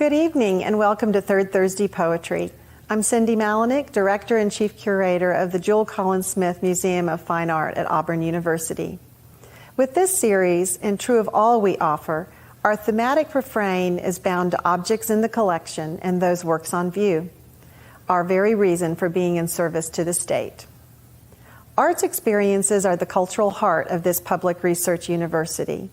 Good evening and welcome to Third Thursday Poetry. I'm Cindy Malinick, Director and Chief Curator of the Jule Collins Smith Museum of Fine Art at Auburn University. With this series, and true of all we offer, our thematic refrain is bound to objects in the collection and those works on view, our very reason for being in service to the state. Arts experiences are the cultural heart of this public research university.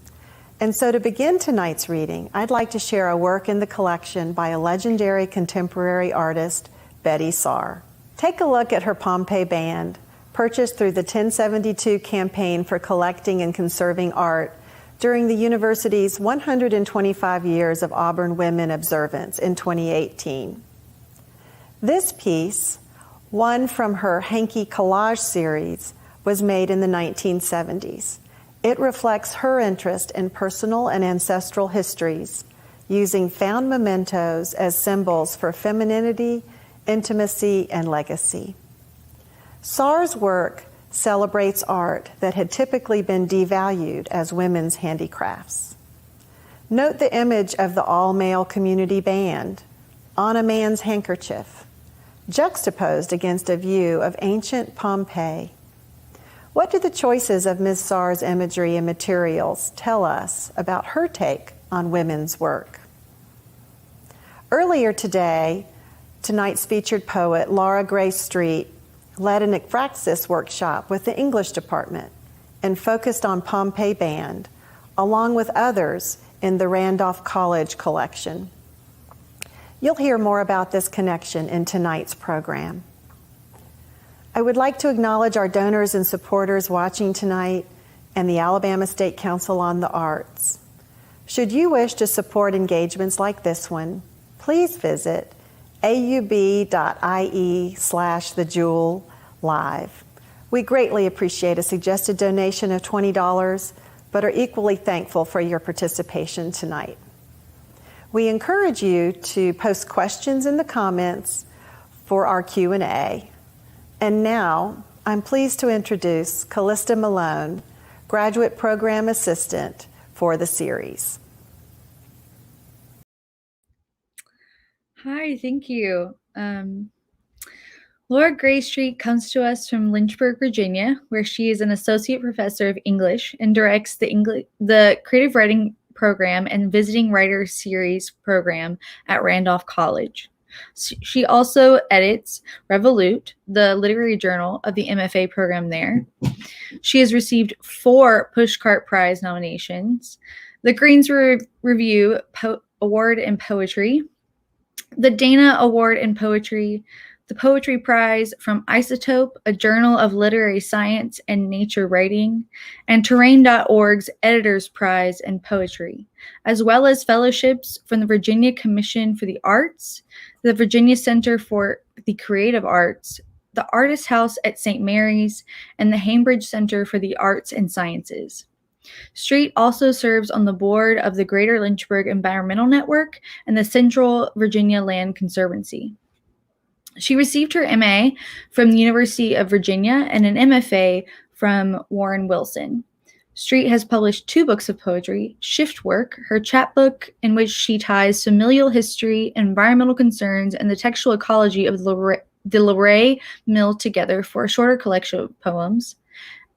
And so to begin tonight's reading, I'd like to share a work in the collection by a legendary contemporary artist, Betye Saar. Take a look at her Pompeii band, purchased through the 1072 campaign for collecting and conserving art during the university's 125 years of Auburn Women observance in 2018. This piece, one from her Hanky Collage series, was made in the 1970s. It reflects her interest in personal and ancestral histories, using found mementos as symbols for femininity, intimacy, and legacy. Saar's work celebrates art that had typically been devalued as women's handicrafts. Note the image of the all-male community band on a man's handkerchief, juxtaposed against a view of ancient Pompeii. What do the choices of Ms. Saar's imagery and materials tell us about her take on women's work? Earlier today, tonight's featured poet, LauraGray Street, led an ekphrasis workshop with the English department and focused on Pompeii Band, along with others in the Randolph College collection. You'll hear more about this connection in tonight's program. I would like to acknowledge our donors and supporters watching tonight and the Alabama State Council on the Arts. Should you wish to support engagements like this one, please visit aub.ie/thejule-live. We greatly appreciate a suggested donation of $20, but are equally thankful for your participation tonight. We encourage you to post questions in the comments for our Q&A. And now, I'm pleased to introduce Callista Malone, Graduate Program Assistant for the series. Hi, thank you. LauraGray Street comes to us from Lynchburg, Virginia, where she is an associate professor of English and directs the creative writing program and visiting writer series program at Randolph College. She also edits Revolute, the literary journal of the MFA program there. She has received 4 Pushcart Prize nominations, the Greens Review Award in Poetry, the Dana Award in Poetry, the Poetry Prize from Isotope, a journal of literary science and nature writing, and Terrain.org's Editor's Prize in Poetry, as well as fellowships from the Virginia Commission for the Arts, the Virginia Center for the Creative Arts, the Artist House at St. Mary's, and the Hambridge Center for the Arts and Sciences. Street also serves on the board of the Greater Lynchburg Environmental Network and the Central Virginia Land Conservancy. She received her MA from the University of Virginia and an MFA from Warren Wilson. Street has published 2 books of poetry, Shift Work, her chapbook in which she ties familial history, environmental concerns, and the textual ecology of the Luray Mill together for a shorter collection of poems,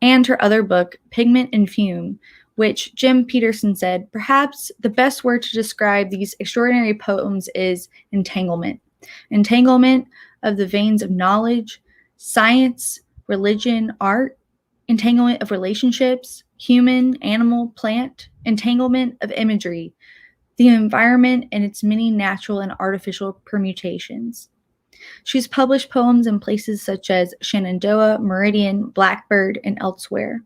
and her other book, Pigment and Fume, which Jim Peterson said, perhaps the best word to describe these extraordinary poems is entanglement. Entanglement of the veins of knowledge, science, religion, art, entanglement of relationships, human, animal, plant, entanglement of imagery, the environment and its many natural and artificial permutations. She's published poems in places such as Shenandoah, Meridian, Blackbird, and elsewhere.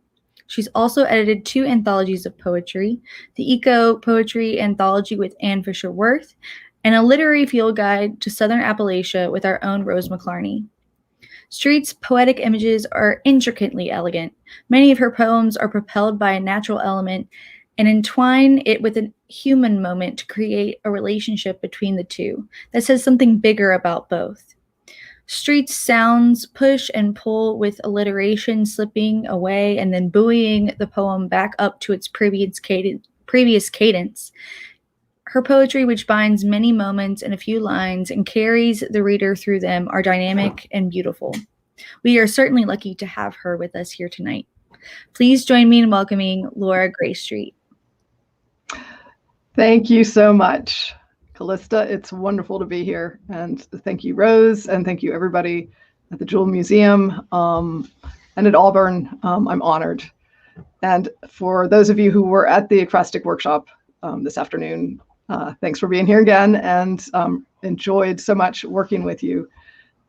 She's also edited 2 anthologies of poetry, the Eco Poetry Anthology with Anne Fisher-Worth, and a literary field guide to Southern Appalachia with our own Rose McClarney. Street's poetic images are intricately elegant. Many of her poems are propelled by a natural element and entwine it with a human moment to create a relationship between the two that says something bigger about both. Street's sounds push and pull with alliteration slipping away and then buoying the poem back up to its previous cadence. Her poetry, which binds many moments in a few lines and carries the reader through them, are dynamic and beautiful. We are certainly lucky to have her with us here tonight. Please join me in welcoming LauraGray Street. Thank you so much, Callista. It's wonderful to be here. And thank you, Rose, and thank you, everybody at the Jule Museum and at Auburn. I'm honored. And for those of you who were at the Ekphrastic workshop this afternoon, thanks for being here again, and enjoyed so much working with you.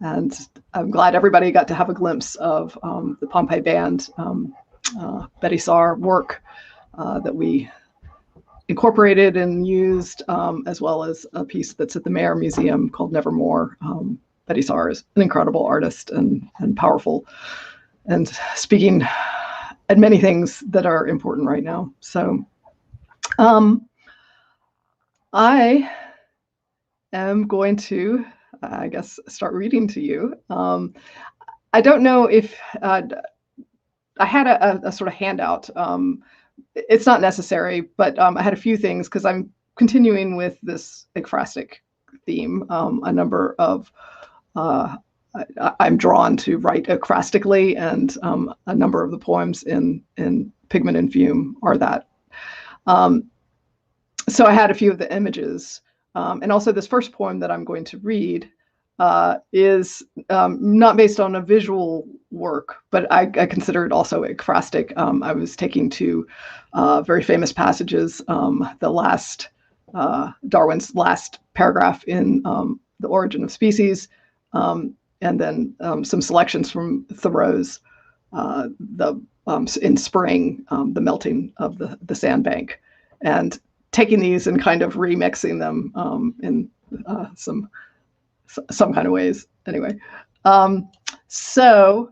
And I'm glad everybody got to have a glimpse of the Pompeii band, Betye Saar work that we incorporated and used, as well as a piece that's at the Mayer Museum called Nevermore. Betye Saar is an incredible artist and powerful, and speaking at many things that are important right now. So I am going to, I guess, start reading to you. I don't know if I had a sort of handout. It's not necessary, but I had a few things because I'm continuing with this ekphrastic theme. A number of I'm drawn to write ekphrastically, and a number of the poems in Pigment and Fume are that. So I had a few of the images, and also this first poem that I'm going to read is not based on a visual work, but I consider it also ekphrastic. I was taking two very famous passages, the last Darwin's last paragraph in The Origin of Species, and then some selections from Thoreau's in Spring, the melting of the sandbank, and taking these and kind of remixing them in some kind of ways. Anyway, so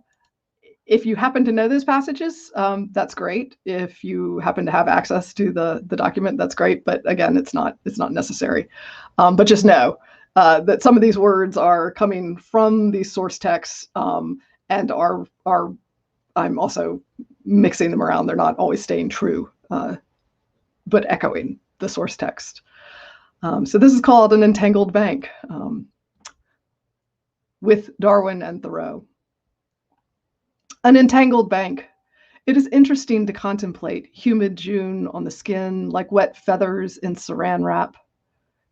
if you happen to know those passages, that's great. If you happen to have access to the document, that's great. But again, it's not necessary. But just know that some of these words are coming from these source texts, and are I'm also mixing them around. They're not always staying true, but echoing the source text. So this is called An Entangled Bank, with Darwin and Thoreau. An entangled bank. It is interesting to contemplate humid June on the skin like wet feathers in saran wrap.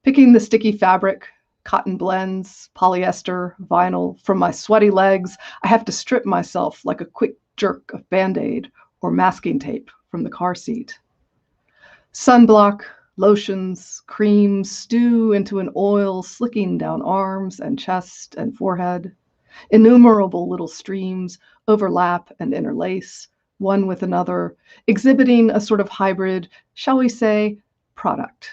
Picking the sticky fabric, cotton blends, polyester, vinyl from my sweaty legs, I have to strip myself like a quick jerk of Band-Aid or masking tape from the car seat. Sunblock, lotions, creams stew into an oil slicking down arms and chest and forehead. Innumerable little streams overlap and interlace, one with another, exhibiting a sort of hybrid, shall we say, product.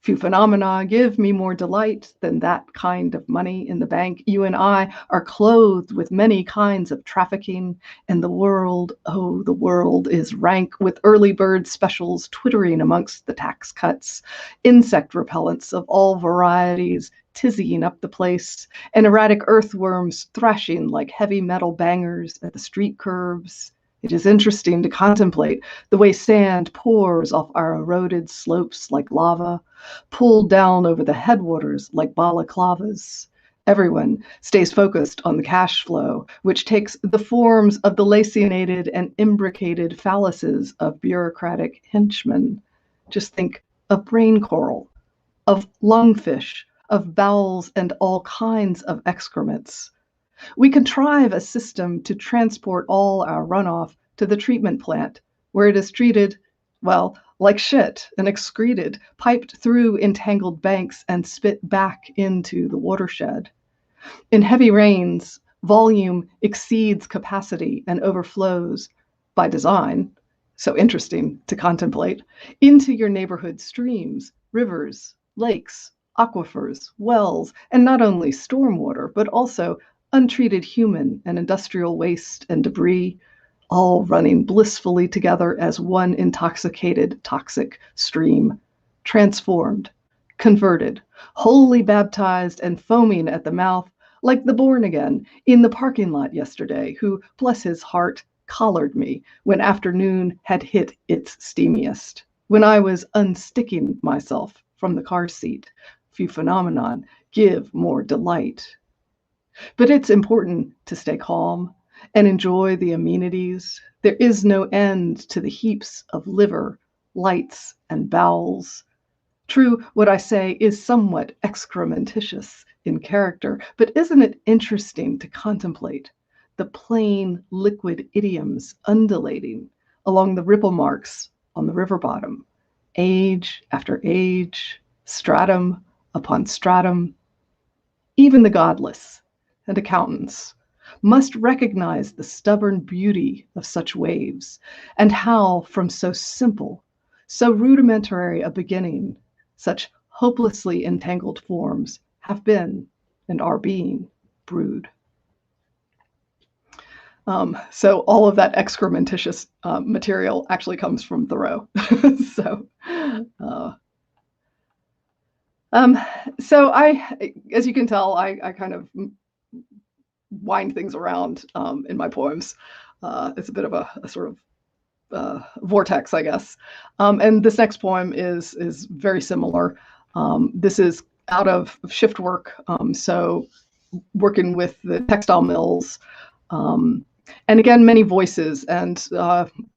Few phenomena give me more delight than that kind of money in the bank. You and I are clothed with many kinds of trafficking, and the world, oh, the world is rank with early bird specials twittering amongst the tax cuts, insect repellents of all varieties tizzying up the place, and erratic earthworms thrashing like heavy metal bangers at the street curbs. It is interesting to contemplate the way sand pours off our eroded slopes like lava, pulled down over the headwaters like balaclavas. Everyone stays focused on the cash flow, which takes the forms of the lacinated and imbricated phalluses of bureaucratic henchmen. Just think of brain coral, of lungfish, of bowels and all kinds of excrements. We contrive a system to transport all our runoff to the treatment plant, where it is treated, well, like shit and excreted, piped through entangled banks and spit back into the watershed. In heavy rains, volume exceeds capacity and overflows by design, so interesting to contemplate, into your neighborhood streams, rivers, lakes, aquifers, wells, and not only stormwater, but also untreated human and industrial waste and debris, all running blissfully together as one intoxicated, toxic stream, transformed, converted, wholly baptized and foaming at the mouth, like the born again in the parking lot yesterday, who, bless his heart, collared me when afternoon had hit its steamiest, when I was unsticking myself from the car seat. Few phenomenon give more delight. But it's important to stay calm and enjoy the amenities. There is no end to the heaps of liver, lights, and bowels. True, what I say is somewhat excrementitious in character, but isn't it interesting to contemplate the plain liquid idioms undulating along the ripple marks on the river bottom, age after age, stratum upon stratum? Even the godless and accountants must recognize the stubborn beauty of such waves, and how from so simple, so rudimentary a beginning, such hopelessly entangled forms have been and are being brewed. So all of that excrementitious material actually comes from Thoreau. So as you can tell, I kind of wind things around in my poems. It's a bit of a sort of vortex, I guess. And this next poem is very similar. This is out of shift work, so working with the textile mills. And again, many voices. And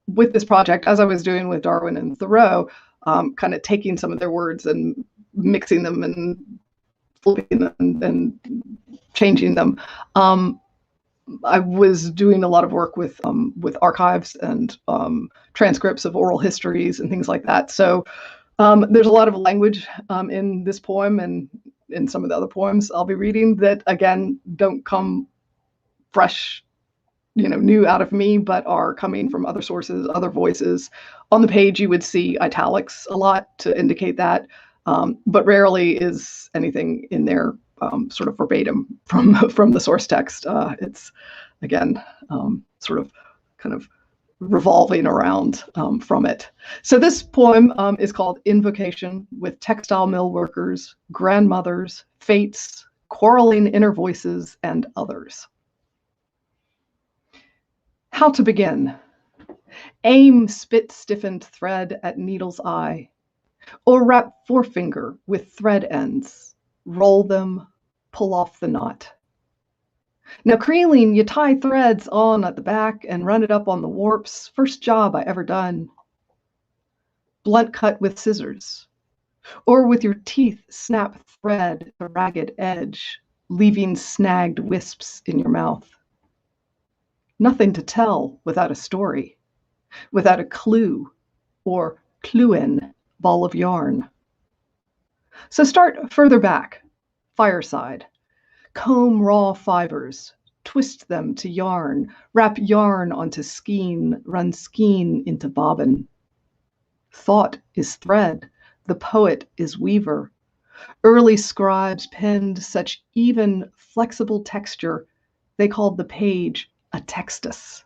with this project, as I was doing with Darwin and Thoreau, kind of taking some of their words and mixing them and flipping them and changing them. I was doing a lot of work with archives and transcripts of oral histories and things like that. So there's a lot of language in this poem and in some of the other poems I'll be reading that, again, don't come fresh, new out of me, but are coming from other sources, other voices. On the page, you would see italics a lot to indicate that, but rarely is anything in there sort of verbatim from the source text. It's, again, sort of kind of revolving around from it. So this poem is called Invocation, with textile mill workers, grandmothers, fates, quarreling inner voices, and others. How to begin? Aim spit-stiffened thread at needle's eye, or wrap forefinger with thread ends. Roll them, pull off the knot. Now, creeling, you tie threads on at the back and run it up on the warps. First job I ever done. Blunt cut with scissors, or with your teeth snap thread to ragged edge, leaving snagged wisps in your mouth. Nothing to tell without a story, without a clue or cluen ball of yarn. So start further back, fireside. Comb raw fibers, twist them to yarn, wrap yarn onto skein, run skein into bobbin. Thought is thread, the poet is weaver. Early scribes penned such even, flexible texture, they called the page a textus,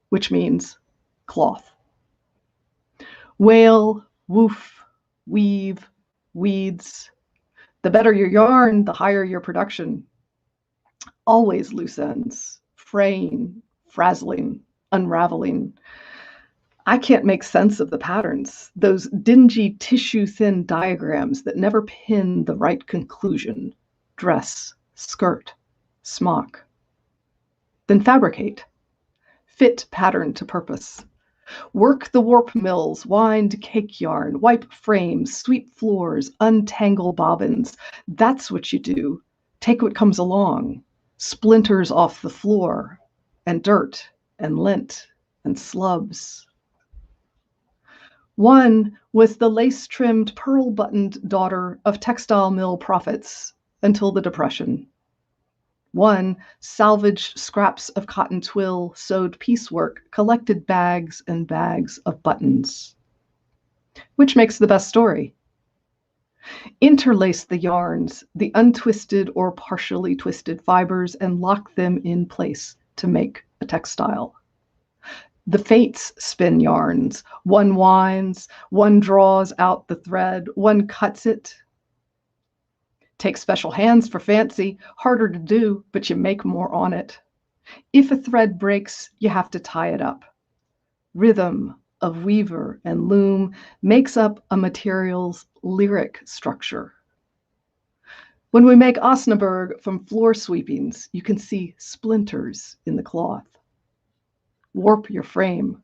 which means cloth. Wail, woof, weave, weeds. The better your yarn, the higher your production. Always loose ends, fraying, frazzling, unraveling. I can't make sense of the patterns, those dingy tissue-thin diagrams that never pin the right conclusion. Dress, skirt, smock. Then fabricate. Fit pattern to purpose. Work the warp mills, wind cake yarn, wipe frames, sweep floors, untangle bobbins. That's what you do. Take what comes along. Splinters off the floor, and dirt, and lint, and slubs. One was the lace-trimmed, pearl-buttoned daughter of textile mill prophets until the Depression. One salvaged scraps of cotton twill, sewed piecework, collected bags and bags of buttons. Which makes the best story? Interlace the yarns, the untwisted or partially twisted fibers, and lock them in place to make a textile. The fates spin yarns. One winds, one draws out the thread, one cuts it. Take special hands for fancy, harder to do, but you make more on it. If a thread breaks, you have to tie it up. Rhythm of weaver and loom makes up a material's lyric structure. When we make Osnaburg from floor sweepings, you can see splinters in the cloth. Warp your frame.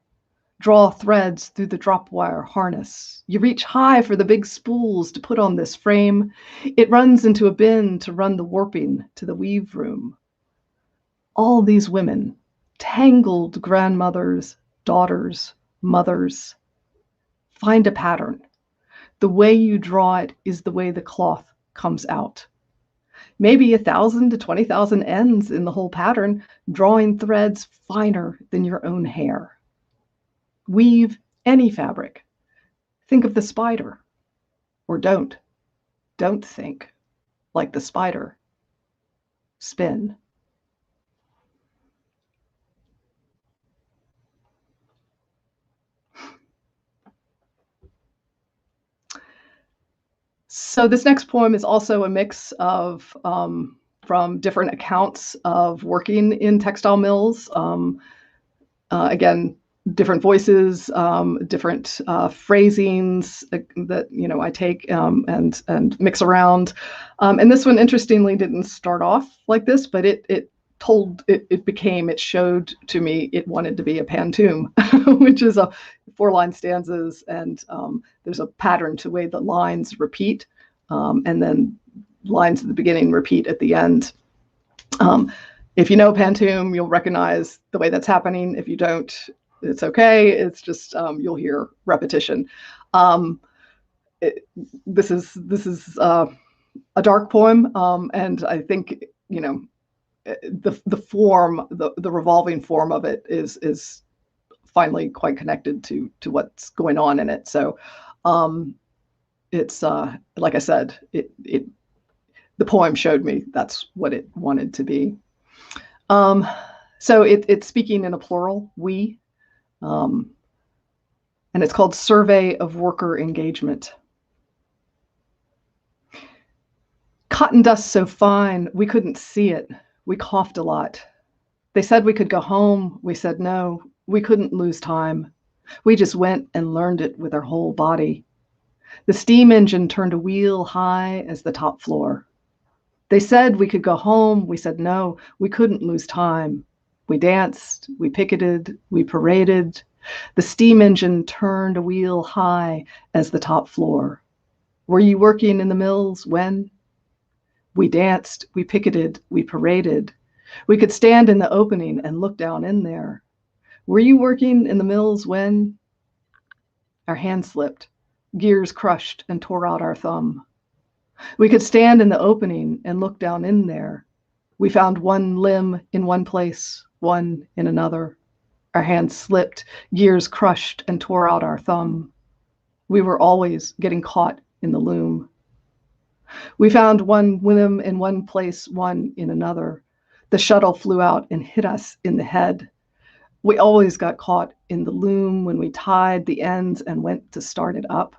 Draw threads through the drop wire harness. You reach high for the big spools to put on this frame. It runs into a bin to run the warping to the weave room. All these women, tangled grandmothers, daughters, mothers, find a pattern. The way you draw it is the way the cloth comes out. Maybe 1,000 to 20,000 ends in the whole pattern, drawing threads finer than your own hair. Weave any fabric. Think of the spider. Or don't. Don't think like the spider. Spin. So this next poem is also a mix of from different accounts of working in textile mills. Again, different voices, different phrasings that I take and mix around. And this one, interestingly, didn't start off like this, but it showed to me it wanted to be a Pantoum, which is a 4-line stanzas, and there's a pattern to the way the lines repeat, and then lines at the beginning repeat at the end. If you know Pantoum, you'll recognize the way that's happening. If you don't, it's okay. It's just you'll hear repetition. This is a dark poem, and I think the form, the revolving form of it is finally quite connected to what's going on in it. So it's like I said, the poem showed me that's what it wanted to be. So it's speaking in a plural, we, and it's called Survey of Worker Engagement. Cotton dust so fine, we couldn't see it. We coughed a lot. They said we could go home. We said no, we couldn't lose time. We just went and learned it with our whole body. The steam engine turned a wheel high as the top floor. They said we could go home. We said no, we couldn't lose time. We danced, we picketed, we paraded. The steam engine turned a wheel high as the top floor. Were you working in the mills when? We danced, we picketed, we paraded. We could stand in the opening and look down in there. Were you working in the mills when? Our hand slipped, gears crushed and tore out our thumb. We could stand in the opening and look down in there. We found one limb in one place, one in another. Our hands slipped, gears crushed and tore out our thumb. We were always getting caught in the loom. We found one limb in one place, one in another. The shuttle flew out and hit us in the head. We always got caught in the loom when we tied the ends and went to start it up.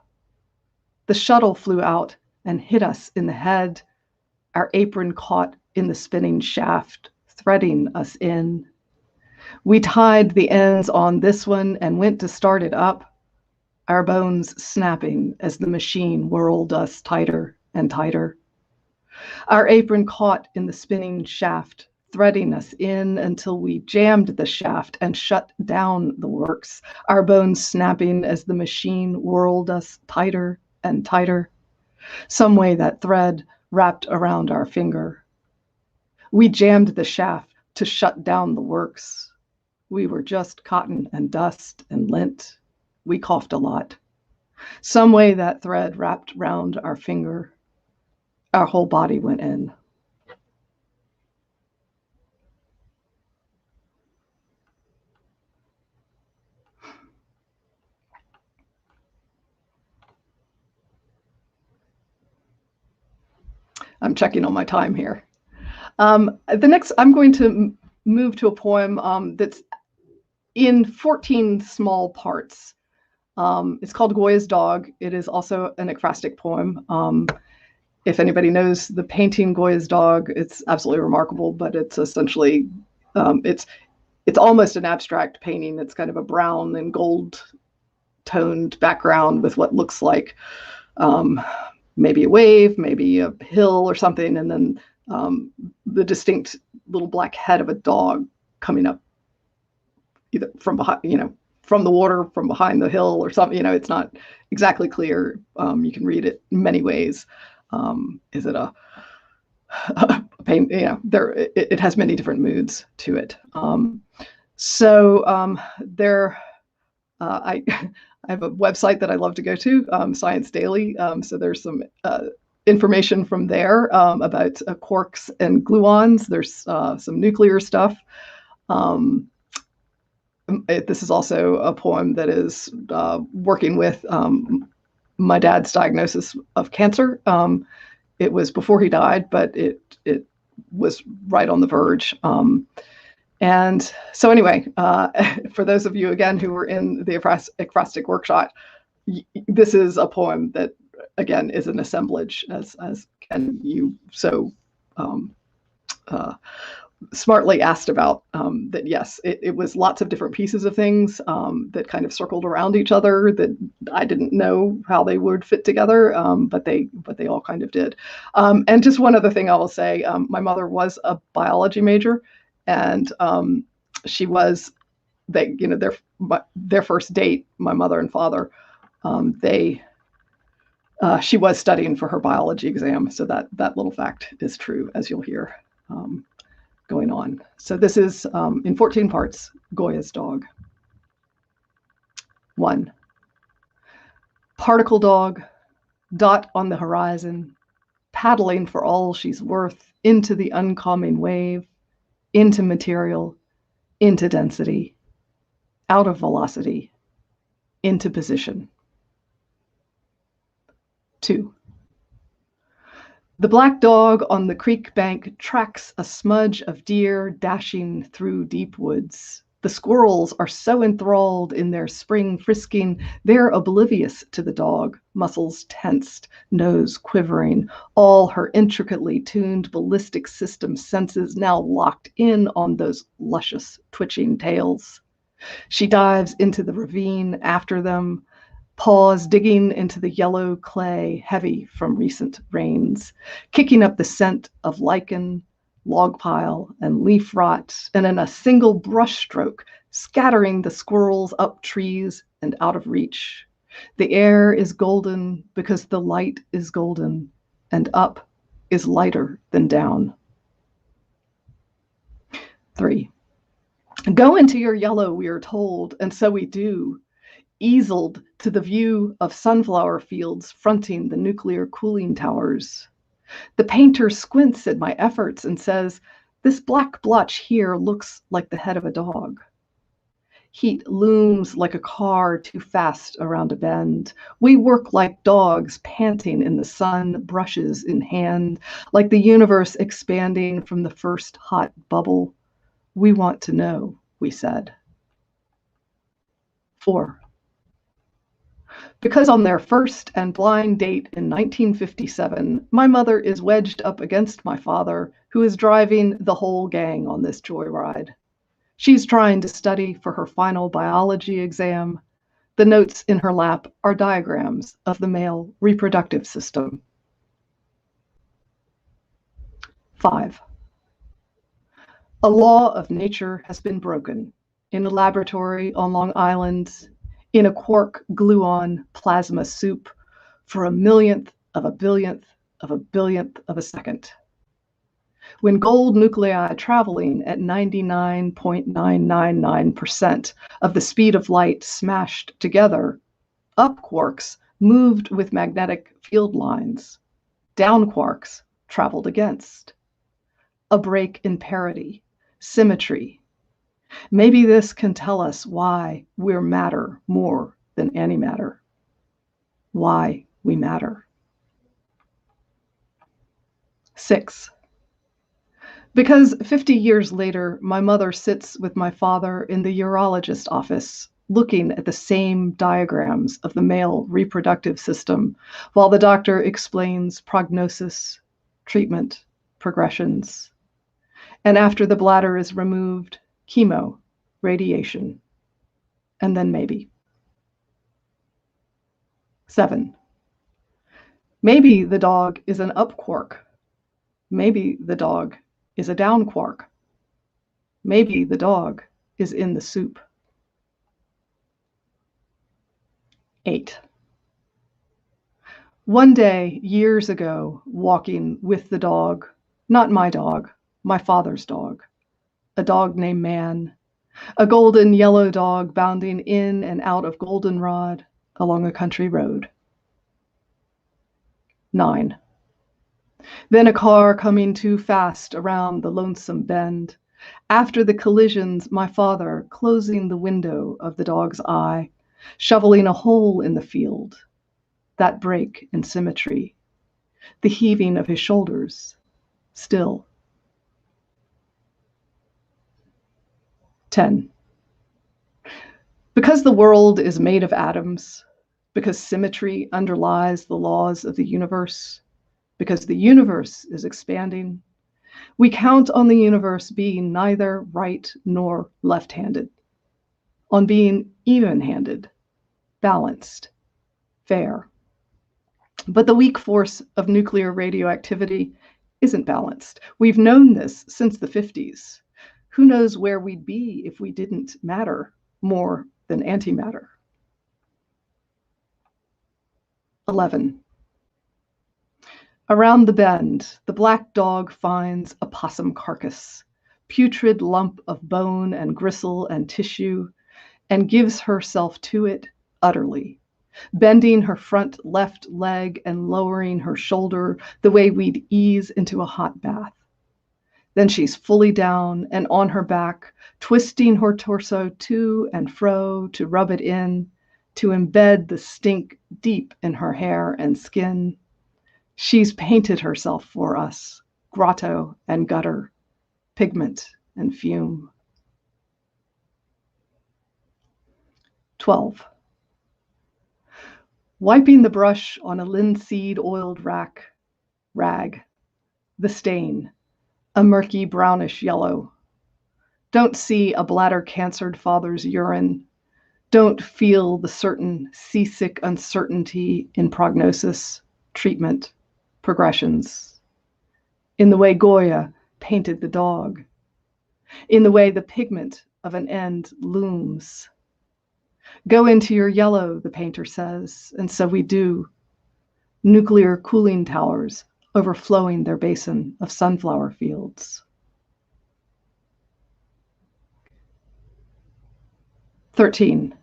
The shuttle flew out and hit us in the head, our apron caught in the spinning shaft, threading us in. We tied the ends on this one and went to start it up, our bones snapping as the machine whirled us tighter and tighter. Our apron caught in the spinning shaft, threading us in until we jammed the shaft and shut down the works, our bones snapping as the machine whirled us tighter and tighter. Some way that thread wrapped around our finger. We jammed the shaft to shut down the works. We were just cotton and dust and lint. We coughed a lot. Some way that thread wrapped round our finger. Our whole body went in. I'm checking on my time here. The next, I'm going to move to a poem that's in 14 small parts. It's called Goyas Dog. It is also an ekphrastic poem. If anybody knows the painting Goyas Dog, it's absolutely remarkable, but it's essentially, it's almost an abstract painting. It's kind of a brown and gold toned background with what looks like maybe a wave, maybe a hill or something, and then the distinct little black head of a dog coming up either from behind, from the water, from behind the hill or something. It's not exactly clear. You can read it in many ways. Is it a pain? It has many different moods to it. I have a website that I love to go to, Science Daily. So there's some information from there about quarks and gluons. There's some nuclear stuff. This is also a poem that is working with my dad's diagnosis of cancer. It was before he died, but it was right on the verge. And so anyway, for those of you, again, who were in the ekphrastic workshop, this is a poem that, again, is an assemblage, as Ken, you so smartly asked about. That yes, it was lots of different pieces of things that kind of circled around each other that I didn't know how they would fit together, but they all kind of did. And just one other thing I will say, my mother was a biology major, and she was, their first date, my mother and father, she was studying for her biology exam. So that little fact is true, as you'll hear going on. So this is in 14 parts, Goyas Dog. 1. Particle dog, dot on the horizon, paddling for all she's worth into the oncoming wave, into material, into density, out of velocity, into position. 2. The black dog on the creek bank tracks a smudge of deer dashing through deep woods. The squirrels are so enthralled in their spring frisking, they're oblivious to the dog, muscles tensed, nose quivering, all her intricately tuned ballistic system senses now locked in on those luscious, twitching tails. She dives into the ravine after them, paws digging into the yellow clay heavy from recent rains, kicking up the scent of lichen, log pile, and leaf rot, and in a single brush stroke, scattering the squirrels up trees and out of reach. The air is golden because the light is golden, and up is lighter than down. 3. Go into your yellow, we are told, and so we do, easeled to the view of sunflower fields fronting the nuclear cooling towers. The painter squints at my efforts and says, this black blotch here looks like the head of a dog. Heat looms like a car too fast around a bend. We work like dogs panting in the sun, brushes in hand, like the universe expanding from the first hot bubble. We want to know, we said. 4. Because on their first and blind date in 1957, my mother is wedged up against my father, who is driving the whole gang on this joyride. She's trying to study for her final biology exam. The notes in her lap are diagrams of the male reproductive system. 5. A law of nature has been broken in a laboratory on Long Island, in a quark gluon plasma soup, for a millionth of a billionth of a billionth of a second. When gold nuclei traveling at 99.999% of the speed of light smashed together, up quarks moved with magnetic field lines, down quarks traveled against. A break in parity, symmetry. Maybe this can tell us why we're matter more than antimatter. Why we matter. 6. Because 50 years later, my mother sits with my father in the urologist office, looking at the same diagrams of the male reproductive system, while the doctor explains prognosis, treatment, progressions. And after the bladder is removed, chemo, radiation, and then maybe. 7. Maybe the dog is an up quark. Maybe the dog is a down quark. Maybe the dog is in the soup. 8. One day, years ago, walking with the dog, not my dog, my father's dog, a dog named Man, a golden yellow dog bounding in and out of goldenrod along a country road. 9. Then a car coming too fast around the lonesome bend. After the collisions, my father closing the window of the dog's eye, shoveling a hole in the field. That break in symmetry, the heaving of his shoulders, still. 10. Because the world is made of atoms, because symmetry underlies the laws of the universe, because the universe is expanding, we count on the universe being neither right nor left-handed, on being even-handed, balanced, fair. But the weak force of nuclear radioactivity isn't balanced. We've known this since the 50s. Who knows where we'd be if we didn't matter more than antimatter? 11. Around the bend, the black dog finds a possum carcass, putrid lump of bone and gristle and tissue, and gives herself to it utterly, bending her front left leg and lowering her shoulder the way we'd ease into a hot bath. Then she's fully down and on her back, twisting her torso to and fro to rub it in, to embed the stink deep in her hair and skin. She's painted herself for us, grotto and gutter, pigment and fume. 12. Wiping the brush on a linseed-oiled rag, the stain, a murky brownish yellow. Don't see a bladder-cancered father's urine. Don't feel the certain seasick uncertainty in prognosis, treatment, progressions. In the way Goya painted the dog. In the way the pigment of an end looms. Go into your yellow, the painter says, and so we do. Nuclear cooling towers overflowing their basin of sunflower fields. 13.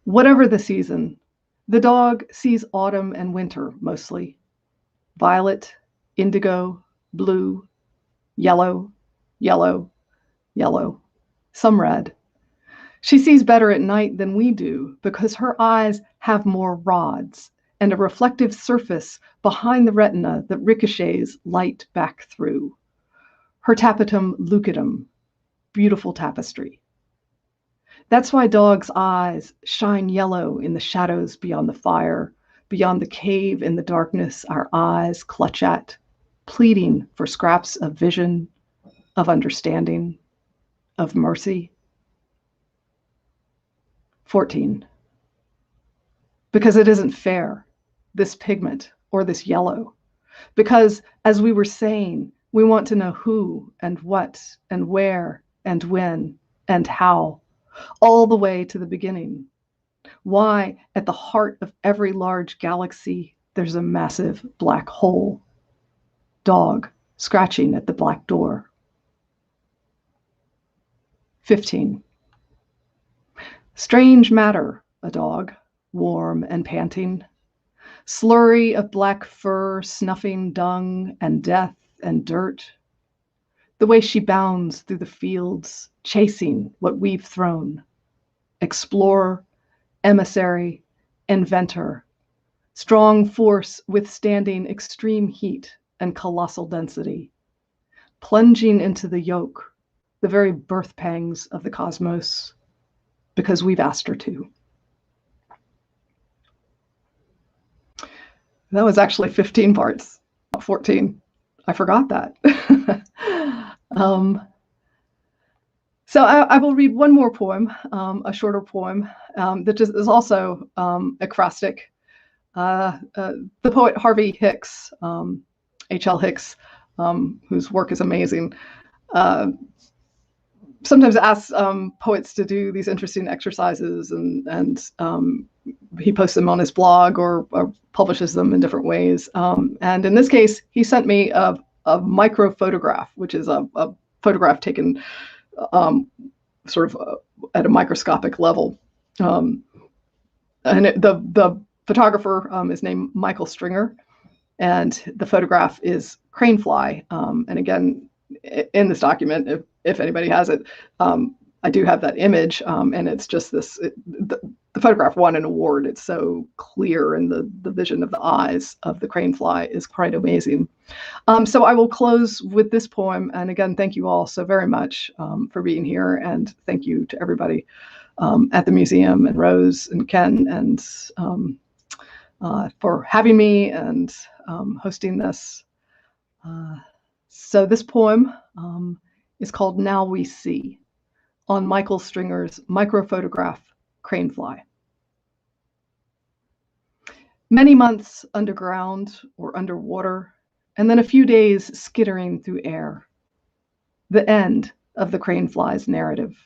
Whatever the season, the dog sees autumn and winter mostly. Violet, indigo, blue, yellow, yellow, yellow, some red. She sees better at night than we do because her eyes have more rods and a reflective surface behind the retina that ricochets light back through. Her tapetum lucidum, beautiful tapestry. That's why dogs' eyes shine yellow in the shadows beyond the fire, beyond the cave in the darkness our eyes clutch at, pleading for scraps of vision, of understanding, of mercy. 14. Because it isn't fair, this pigment or this yellow. Because, as we were saying, we want to know who and what and where and when and how, all the way to the beginning. Why, at the heart of every large galaxy, there's a massive black hole. Dog scratching at the black door. 15. Strange matter, a dog, warm and panting. Slurry of black fur snuffing dung and death and dirt. The way she bounds through the fields, chasing what we've thrown. Explorer, emissary, inventor. Strong force withstanding extreme heat and colossal density. Plunging into the yoke, the very birth pangs of the cosmos, because we've asked her to. That was actually 15 parts, not 14. I forgot that. So I will read one more poem, a shorter poem that is also acrostic. The poet Harvey Hicks, H.L. Hicks, whose work is amazing, sometimes asks poets to do these interesting exercises, and he posts them on his blog or publishes them in different ways. And in this case, he sent me a micro photograph, which is a photograph taken sort of at a microscopic level. And the photographer is named Michael Stringer, and the photograph is crane fly. And again, in this document, if anybody has it, I do have that image, and it's just this. The photograph won an award. It's so clear, and the vision of the eyes of the crane fly is quite amazing. So I will close with this poem. And again, thank you all so very much for being here, and thank you to everybody at the museum, and Rose and Ken, and for having me and hosting this. So this poem is called Now We See, on Michael Stringer's microphotograph, Crane Fly. Many months underground or underwater, and then a few days skittering through air. The end of the crane fly's narrative.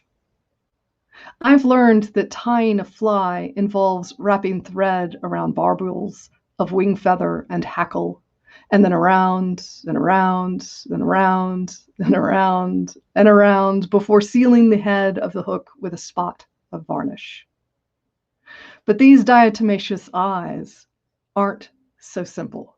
I've learned that tying a fly involves wrapping thread around barbels of wing feather and hackle, and then around and around and around and around and around before sealing the head of the hook with a spot of varnish. But these diatomaceous eyes aren't so simple.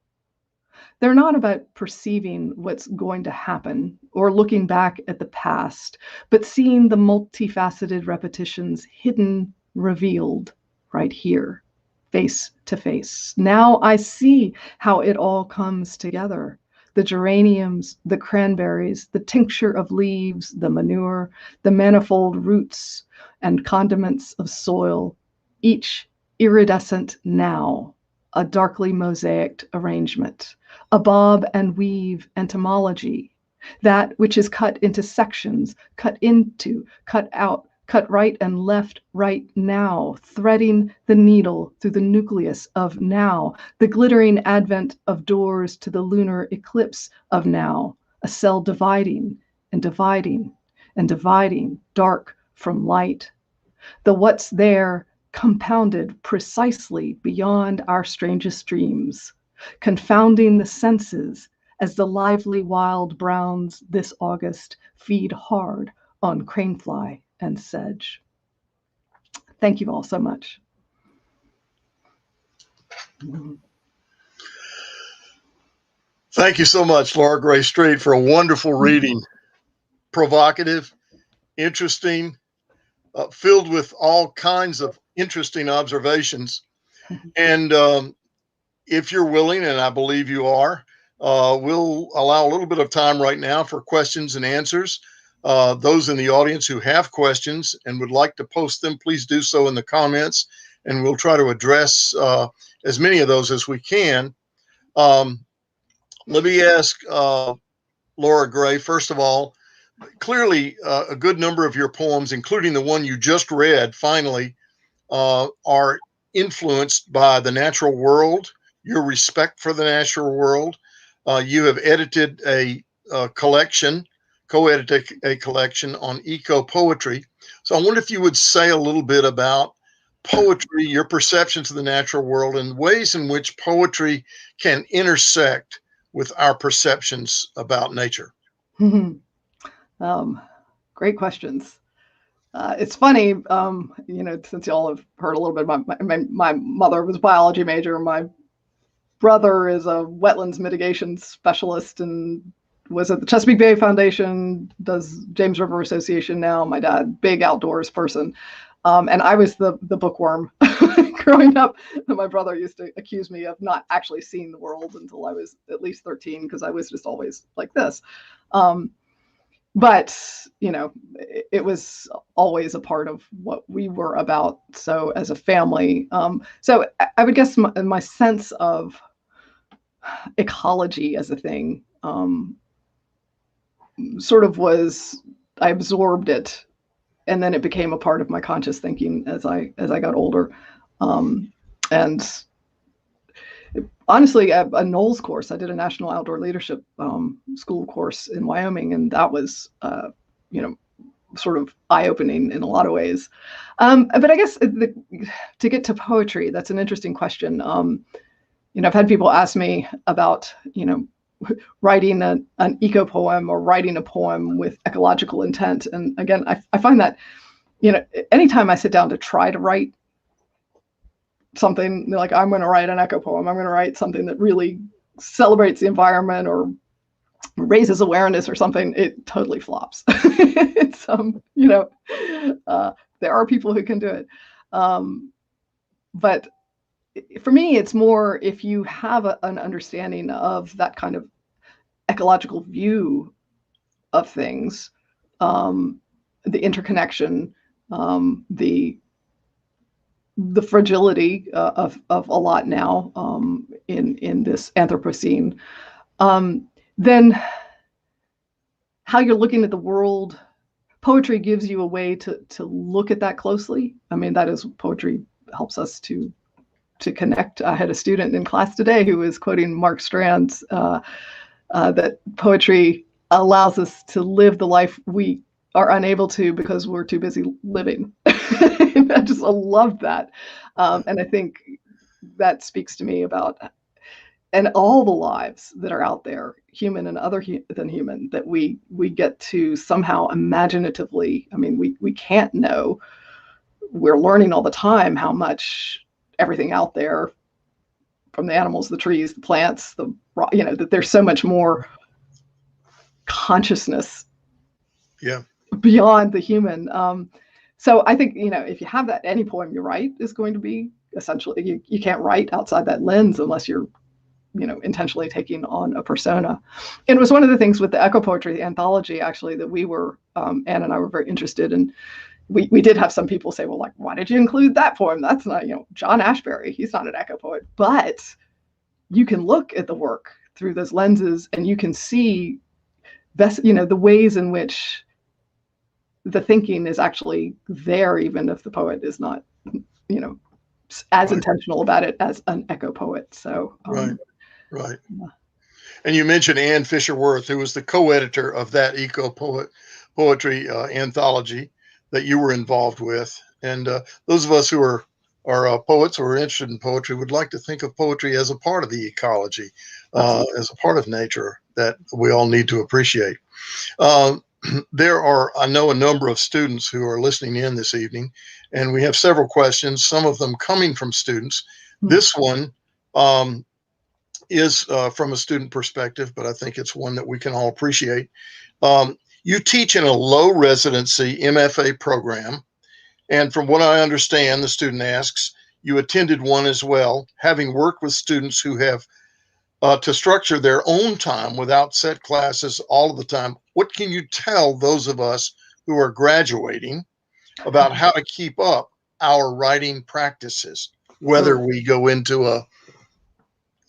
They're not about perceiving what's going to happen or looking back at the past, but seeing the multifaceted repetitions hidden, revealed right here, face to face. Now I see how it all comes together. The geraniums, the cranberries, the tincture of leaves, the manure, the manifold roots and condiments of soil, each iridescent now, a darkly mosaicked arrangement, a bob and weave entomology, that which is cut into sections, cut into, cut out, cut right and left right now, threading the needle through the nucleus of now, the glittering advent of doors to the lunar eclipse of now, a cell dividing and dividing and dividing, dark from light. The what's there compounded precisely beyond our strangest dreams, confounding the senses as the lively wild browns this August feed hard on cranefly and sedge. Thank you all so much. Thank you so much, LauraGray Street, for a wonderful reading. Provocative, interesting, filled with all kinds of interesting observations. And if you're willing, and I believe you are, we'll allow a little bit of time right now for questions and answers. Those in the audience who have questions and would like to post them, please do so in the comments, and we'll try to address as many of those as we can. Let me ask LauraGray, first of all, clearly a good number of your poems, including the one you just read, finally, are influenced by the natural world, your respect for the natural world. You have edited a collection, co-edited a collection on eco-poetry. So I wonder if you would say a little bit about poetry, your perceptions of the natural world, and ways in which poetry can intersect with our perceptions about nature. Great questions. It's funny, since y'all have heard a little bit about my mother was a biology major. My brother is a wetlands mitigation specialist and was at the Chesapeake Bay Foundation, does James River Association now. My dad, big outdoors person. And I was the bookworm growing up. My brother used to accuse me of not actually seeing the world until I was at least 13, because I was just always like this. But, it was always a part of what we were about. So as a family, so I would guess my sense of ecology as a thing sort of was, I absorbed it, and then it became a part of my conscious thinking as I got older. And honestly, a Knowles course. I did a National Outdoor Leadership school course in Wyoming, and that was, sort of eye-opening in a lot of ways. But I guess to get to poetry, that's an interesting question. I've had people ask me about, writing an eco poem or writing a poem with ecological intent. And again, I find that, anytime I sit down to try to write something like, I'm going to write an eco poem, I'm going to write something that really celebrates the environment or raises awareness or something, it totally flops. It's there are people who can do it, but for me, it's more if you have an understanding of that kind of ecological view of things, the interconnection, the fragility of a lot now in this Anthropocene, then how you're looking at the world. Poetry gives you a way to look at that closely. I mean, that is, poetry helps us to connect. I had a student in class today who was quoting Mark Strand's that poetry allows us to live the life we are unable to because we're too busy living. I love that. And I think that speaks to me about, and all the lives that are out there, human and other than human, that we get to somehow imaginatively, I mean, we can't know. We're learning all the time how much everything out there, from the animals, the trees, the plants, that there's so much more consciousness beyond the human. So I think, if you have that, any poem you write is going to be essentially, you can't write outside that lens unless you're, intentionally taking on a persona. And it was one of the things with the eco poetry anthology, actually, that we were, Anne and I were very interested in. We did have some people say, well, like, why did you include that poem? That's not, John Ashbery, he's not an eco poet. But you can look at the work through those lenses and you can see the ways in which the thinking is actually there, even if the poet is not, as intentional about it as an eco poet. So, Right. Yeah. And you mentioned Ann Fisher-Worth, who was the co-editor of that eco poetry anthology that you were involved with. And those of us who are poets or are interested in poetry would like to think of poetry as a part of the ecology, as a part of nature that we all need to appreciate. There are, I know, a number of students who are listening in this evening, and we have several questions, some of them coming from students. Mm-hmm. This one is from a student perspective, but I think it's one that we can all appreciate. You teach in a low residency MFA program, and from what I understand, the student asks, you attended one as well, having worked with students who have to structure their own time without set classes all of the time. What can you tell those of us who are graduating about how to keep up our writing practices, whether we go into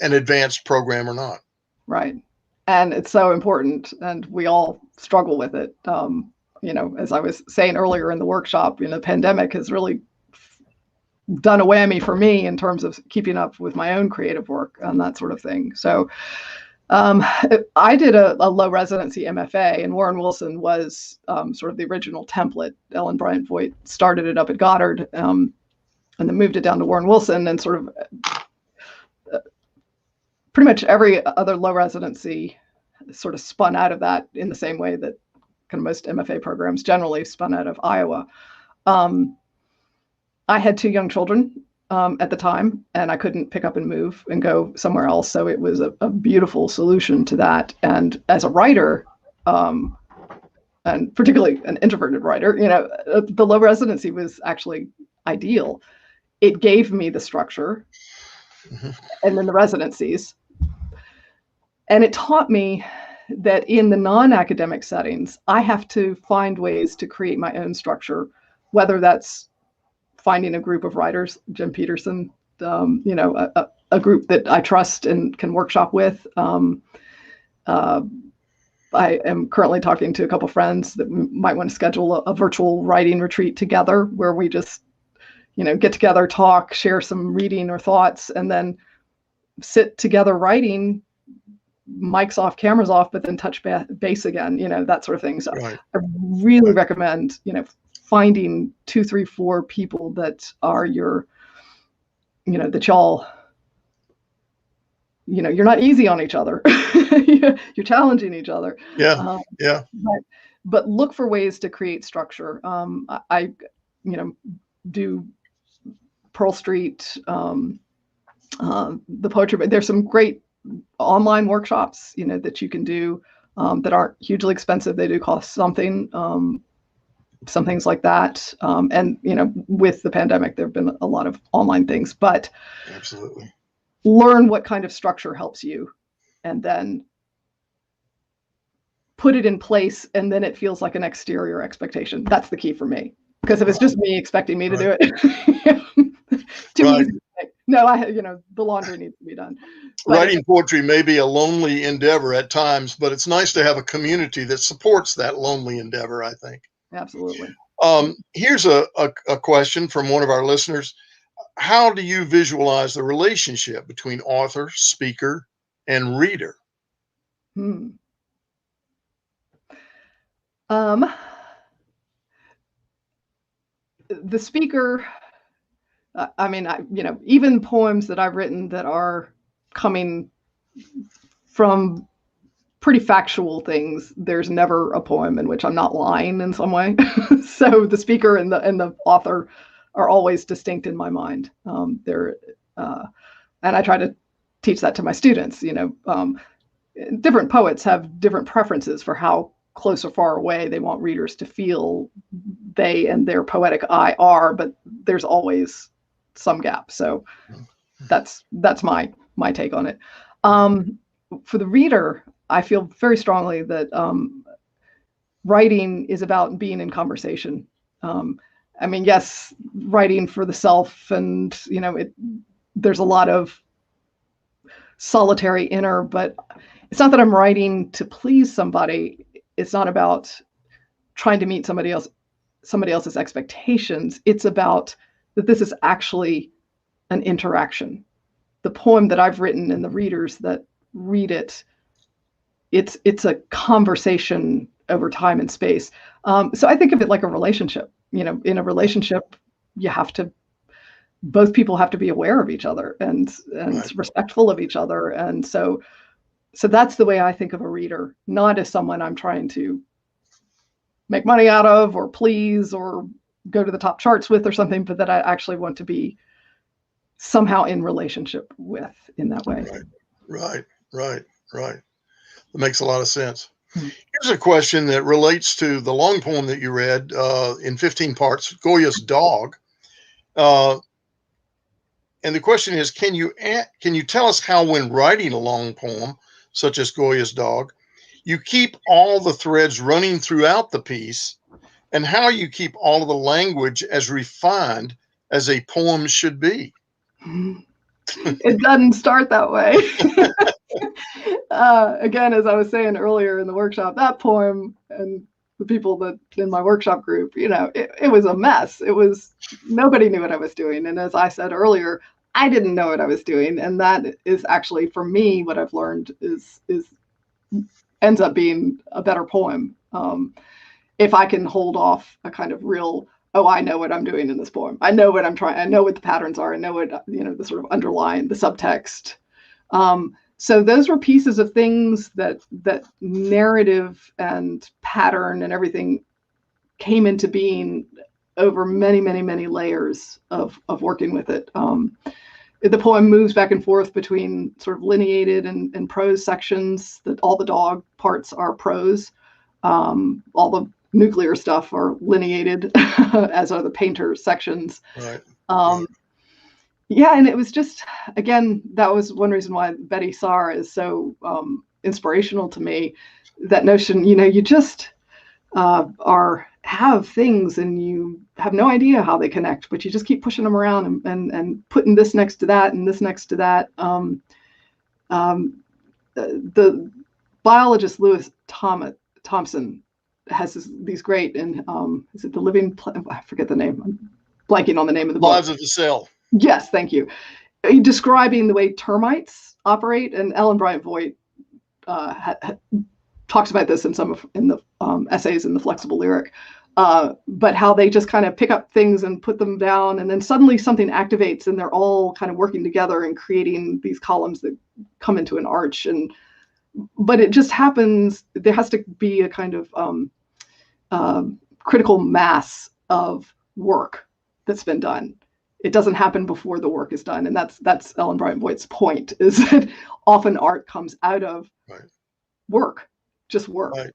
an advanced program or not? Right. And it's so important, and we all struggle with it. As I was saying earlier in the workshop, the pandemic has really done a whammy for me in terms of keeping up with my own creative work and that sort of thing. So I did a low residency MFA, and Warren Wilson was sort of the original template. Ellen Bryant Voigt started it up at Goddard and then moved it down to Warren Wilson, and sort of pretty much every other low residency sort of spun out of that in the same way that kind of most MFA programs generally spun out of Iowa. I had 2 young children at the time, and I couldn't pick up and move and go somewhere else. So it was a beautiful solution to that. And as a writer, and particularly an introverted writer, the low residency was actually ideal. It gave me the structure, mm-hmm. and then the residencies. And it taught me that in the non-academic settings, I have to find ways to create my own structure, whether that's finding a group of writers, Jim Peterson, a group that I trust and can workshop with. I am currently talking to a couple friends that might want to schedule a virtual writing retreat together, where we just, get together, talk, share some reading or thoughts, and then sit together writing, mics off, cameras off, but then touch base again, that sort of thing. So Right. I really recommend, finding 2, 3, 4 people that are your, that y'all, you're not easy on each other. You're challenging each other. Yeah. Yeah. But look for ways to create structure. I do Pearl Street, the poetry, but there's some great online workshops, that you can do, that aren't hugely expensive. They do cost something, some things like that. And, with the pandemic, there have been a lot of online things, but absolutely learn what kind of structure helps you, and then put it in place. And then it feels like an exterior expectation. That's the key for me. Because if it's just me expecting me to do it, too easy. No, the laundry needs to be done. But writing poetry may be a lonely endeavor at times, but it's nice to have a community that supports that lonely endeavor, I think. Absolutely. Here's a question from one of our listeners. How do you visualize the relationship between author, speaker, and reader? The speaker, even poems that I've written that are coming from pretty factual things, there's never a poem in which I'm not lying in some way. So the speaker and the author are always distinct in my mind. And I try to teach that to my students. Different poets have different preferences for how close or far away they want readers to feel they and their poetic eye are, but there's always some gap. So that's my take on it. For the reader, I feel very strongly that writing is about being in conversation. Yes, writing for the self, and there's a lot of solitary inner, but it's not that I'm writing to please somebody. It's not about trying to meet somebody else's expectations. It's about that this is actually an interaction. The poem that I've written and the readers that read it, it's a conversation over time and space. So I think of it like a relationship. In a relationship, both people have to be aware of each other and right. respectful of each other. And so that's the way I think of a reader, not as someone I'm trying to make money out of or please or go to the top charts with or something, but that I actually want to be somehow in relationship with in that way. Right. That makes a lot of sense. Here's a question that relates to the long poem that you read in 15 parts, Goyas Dog. And the question is, can you tell us how, when writing a long poem, such as Goyas Dog, you keep all the threads running throughout the piece, and how you keep all of the language as refined as a poem should be? It doesn't start that way. Again, as I was saying earlier in the workshop, that poem and the people that in my workshop group, it was a mess. Nobody knew what I was doing. And as I said earlier, I didn't know what I was doing. And that is actually, for me, what I've learned is ends up being a better poem. If I can hold off a kind of real, I know what I'm doing in this poem. I know what I'm trying. I know what the patterns are. I know what, the sort of underlying, the subtext. So those were pieces of things that narrative and pattern and everything came into being over many, many, many layers of working with it. The poem moves back and forth between sort of lineated and prose sections. That all the dog parts are prose. All the nuclear stuff are lineated, as are the painter sections. Right. Yeah, and it was just, again, that was one reason why Betye Saar is so inspirational to me. That notion, you just have things and you have no idea how they connect, but you just keep pushing them around and putting this next to that and this next to that. The biologist Lewis Thompson has these great, and is it The Living, I forget the name. I'm blanking on the name of the book. Lives of the Cell. Yes, thank you. describing the way termites operate, and Ellen Bryant Voigt talks about this in the essays in the Flexible Lyric, but how they just kind of pick up things and put them down, and then suddenly something activates, and they're all kind of working together and creating these columns that come into an arch. But it just happens. There has to be a kind of critical mass of work that's been done. It doesn't happen before the work is done, and that's Ellen Bryant Voigt's point, is that often art comes out of work, just work. Right.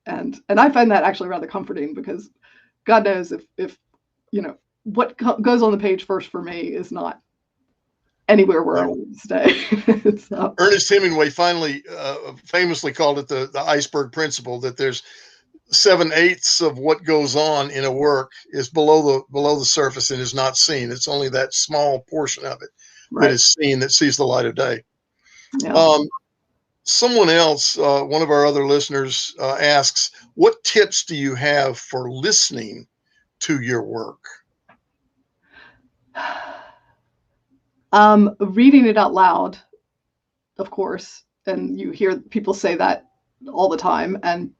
And I find that actually rather comforting, because God knows if what goes on the page first for me is not anywhere where I want to stay. So. Ernest Hemingway famously called it the iceberg principle, that there's 7/8 of what goes on in a work is below the surface and is not seen. It's only that small portion of it that is seen, that sees the light of day. Yeah. Someone else, one of our other listeners, asks, what tips do you have for listening to your work? Reading it out loud, of course, and you hear people say that all the time, and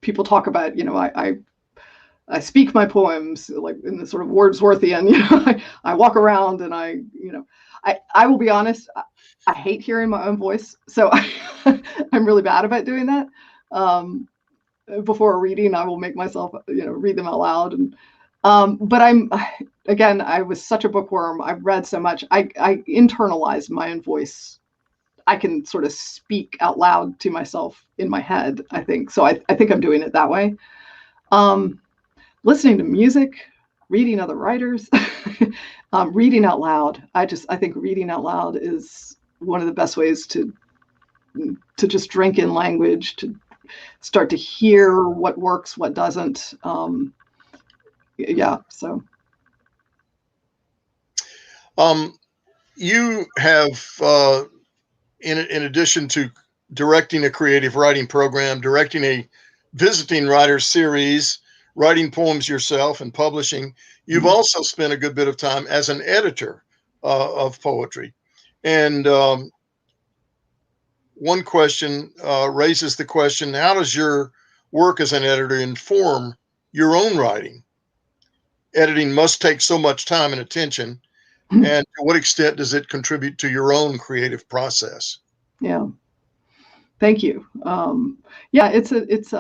people talk about, I speak my poems like in the sort of Wordsworthian, I walk around and I will be honest, I hate hearing my own voice. So I'm really bad about doing that. Before a reading, I will make myself, read them out loud. But I was such a bookworm. I've read so much. I internalize my own voice. I can sort of speak out loud to myself in my head, I think. So I think I'm doing it that way. Listening to music, reading other writers, reading out loud. I think reading out loud is one of the best ways to just drink in language, to start to hear what works, what doesn't. So. You have, in addition to directing a creative writing program, directing a visiting writer series, writing poems yourself and publishing, you've also spent a good bit of time as an editor of poetry. And one question raises the question, how does your work as an editor inform your own writing? Editing must take so much time and attention. And to what extent does it contribute to your own creative process? Yeah. Thank you. It's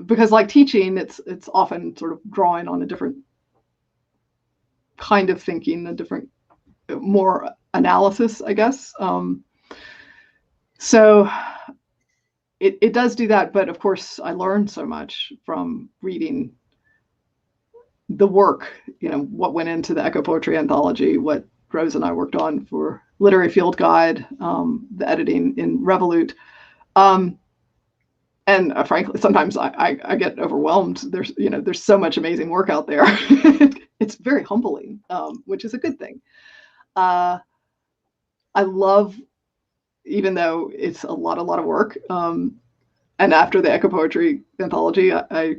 because like teaching, it's often sort of drawing on a different kind of thinking, a different, more analysis, I guess. So it does do that, but of course I learned so much from reading the work, what went into the Echo Poetry Anthology, what Rose and I worked on for Literary Field Guide, the editing in Revolute. And frankly, sometimes I get overwhelmed. There's so much amazing work out there. It's very humbling, which is a good thing. I love, even though it's a lot of work. And after the Echo Poetry Anthology, I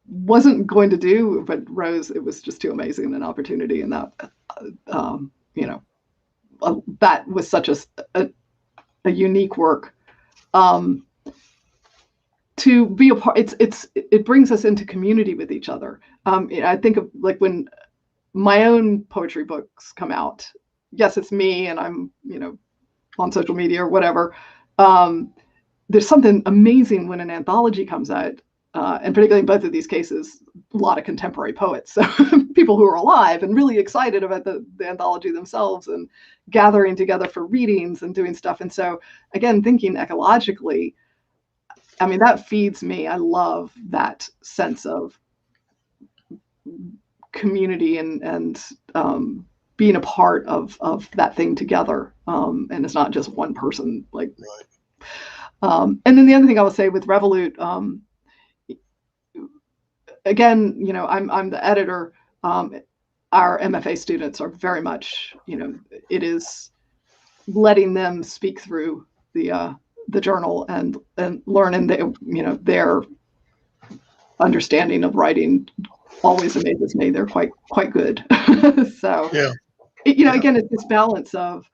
wasn't going to do, but Rose, it was just too amazing an opportunity, and that that was such a unique work to be a part. It brings us into community with each other. I think of like when my own poetry books come out. Yes, it's me, and I'm on social media or whatever. There's something amazing when an anthology comes out. And particularly in both of these cases, a lot of contemporary poets, so people who are alive and really excited about the anthology themselves and gathering together for readings and doing stuff. And so, again, thinking ecologically, that feeds me. I love that sense of community and being a part of that thing together. And it's not just one person. And then the other thing I would say with Revolute, again, I'm the editor. Our MFA students are very much, it is letting them speak through the journal and learn, and their understanding of writing always amazes me. They're quite good. So yeah. again, it's this balance of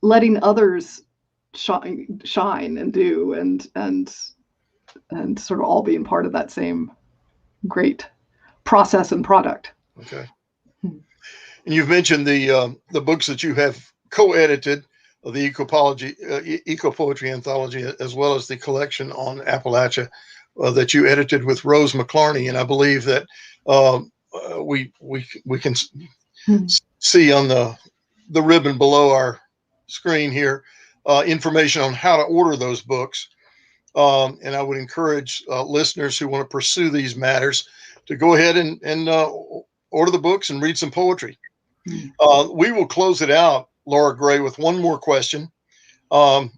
letting others shine and do, and sort of all being part of that same great process and product. Okay. And you've mentioned the books that you have co-edited, the Eco Poetry Anthology, as well as the collection on Appalachia that you edited with Rose McClarney. And I believe that we can see on the ribbon below our screen here information on how to order those books. And I would encourage listeners who want to pursue these matters to go ahead and order the books and read some poetry. We will close it out, LauraGray, with one more question. And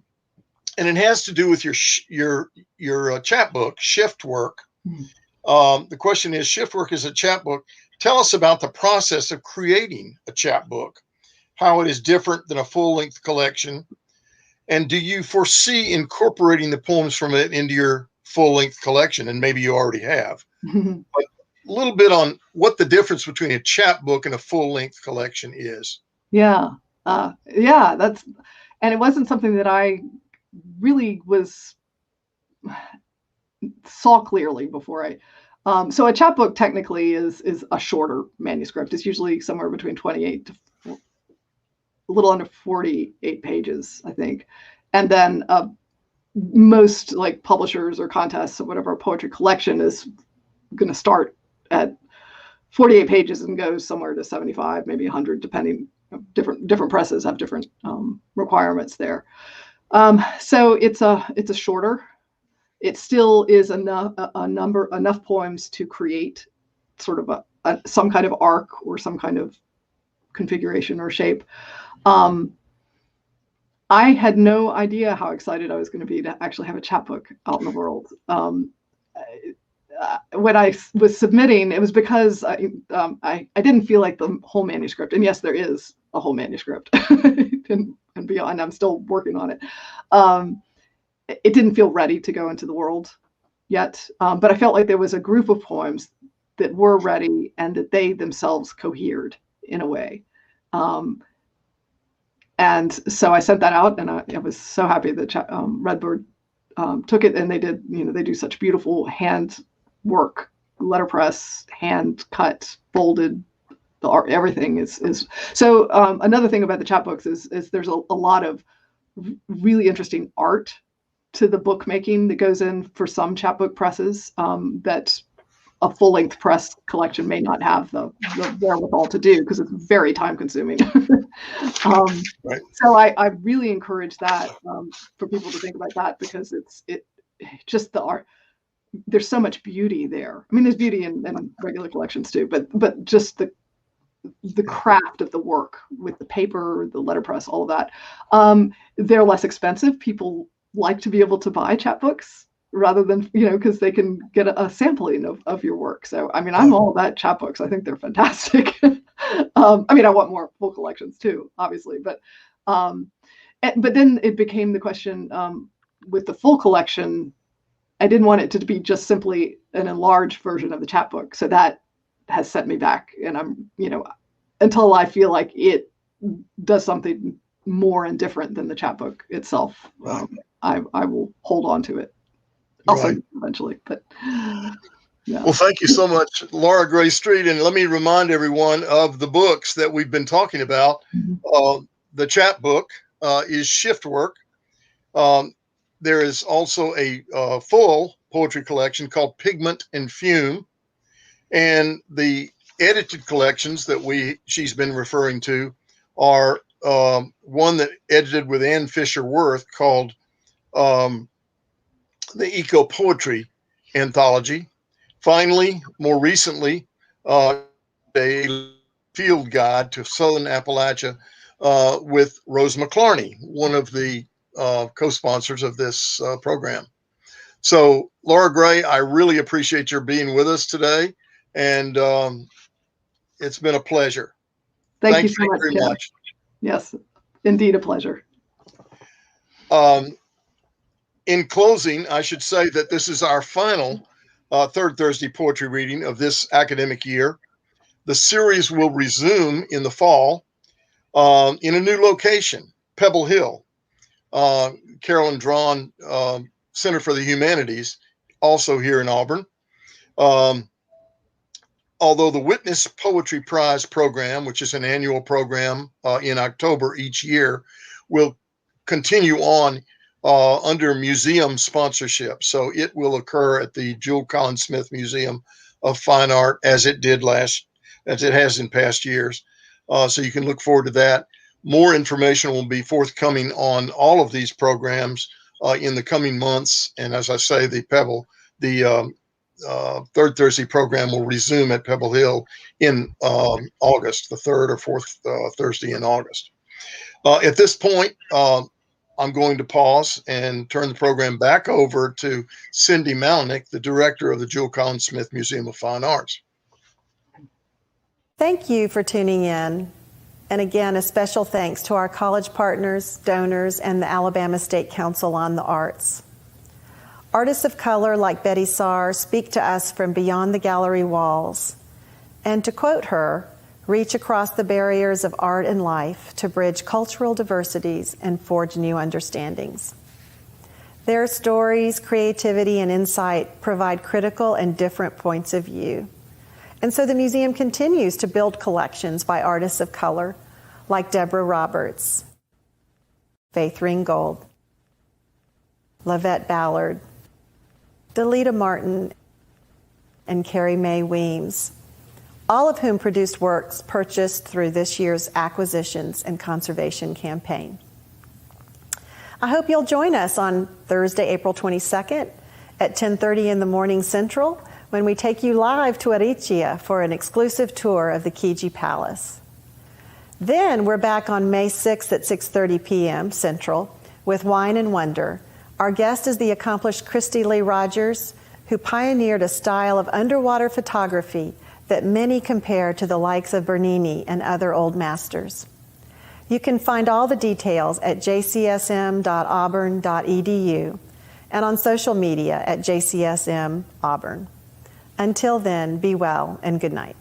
it has to do with your chapbook, Shift Work. The question is, Shift Work is a chapbook. Tell us about the process of creating a chapbook, how it is different than a full-length collection, and do you foresee incorporating the poems from it into your full-length collection? And maybe you already have. But a little bit on what the difference between a chapbook and a full-length collection is. Yeah, and it wasn't something that I really saw clearly before so a chapbook technically is a shorter manuscript. It's usually somewhere between 28 to a little under 48 pages, I think. And then most like publishers or contests or whatever, poetry collection is going to start at 48 pages and goes somewhere to 75, maybe 100, depending. Different presses have different requirements there. So it's a shorter. It still is enough poems to create sort of some kind of arc or some kind of configuration or shape. I had no idea how excited I was going to be to actually have a chapbook out in the world. When I was submitting, it was because I didn't feel like the whole manuscript, and yes, there is a whole manuscript and beyond, I'm still working on it. It didn't feel ready to go into the world yet, but I felt like there was a group of poems that were ready and that they themselves cohered in a way. And so I sent that out, and I was so happy that Redbird took it, and they did, they do such beautiful hand work, letterpress, hand cut, folded, the art, everything is. So another thing about the chapbooks is there's a lot of really interesting art to the bookmaking that goes in for some chapbook presses that a full-length press collection may not have the wherewithal to do, because it's very time-consuming. Right. So I really encourage that for people to think about that, because it just the art. There's so much beauty there. I mean, there's beauty in regular collections too, but just the craft of the work with the paper, the letterpress, all of that. They're less expensive. People like to be able to buy chapbooks rather than, because they can get a sampling of your work. So, I mean, I'm all about chapbooks. I think they're fantastic. I mean, I want more full collections too, obviously, but then it became the question with the full collection. I didn't want it to be just simply an enlarged version of the chapbook. So that has set me back, and I'm, until I feel like it does something more and different than the chapbook itself, right. I will hold on to it. Also, right. Eventually, but yeah. Well, thank you so much, LauraGray Street. And let me remind everyone of the books that we've been talking about. Mm-hmm. The chapbook is Shift Work. There is also a full poetry collection called Pigment and Fume. And the edited collections that she's been referring to are one that edited with Ann Fisher Worth called the Eco Poetry Anthology. Finally, more recently, a field guide to Southern Appalachia with Rose McClarney, one of the co-sponsors of this program. So, LauraGray, I really appreciate your being with us today, and it's been a pleasure. Thank you so much, very much. Yes, indeed a pleasure. In closing, I should say that this is our final Third Thursday poetry reading of this academic year. The series will resume in the fall in a new location, Pebble Hill. Carolyn Drawn Center for the Humanities, also here in Auburn. Although the Witness Poetry Prize program, which is an annual program in October each year, will continue on under museum sponsorship. So it will occur at the Jule Collins Smith Museum of Fine Art as it has in past years. So you can look forward to that. More information will be forthcoming on all of these programs in the coming months. And as I say, the Third Thursday program will resume at Pebble Hill in August, the third or fourth Thursday in August. At this point, I'm going to pause and turn the program back over to Cindy Malnick, the director of the Jule Collins Smith Museum of Fine Arts. Thank you for tuning in. And again, a special thanks to our college partners, donors, and the Alabama State Council on the Arts. Artists of color like Betye Saar speak to us from beyond the gallery walls. And to quote her, reach across the barriers of art and life to bridge cultural diversities and forge new understandings. Their stories, creativity, and insight provide critical and different points of view. And so the museum continues to build collections by artists of color like Deborah Roberts, Faith Ringgold, Lavette Ballard, Delita Martin, and Carrie Mae Weems, all of whom produced works purchased through this year's acquisitions and conservation campaign. I hope you'll join us on Thursday, April 22nd at 10:30 in the morning Central when we take you live to Aricia for an exclusive tour of the Kiji Palace. Then we're back on May 6th at 6:30 p.m. Central with Wine and Wonder. Our guest is the accomplished Christy Lee Rogers, who pioneered a style of underwater photography that many compare to the likes of Bernini and other old masters. You can find all the details at jcsm.auburn.edu and on social media at jcsm Auburn. Until then, be well and good night.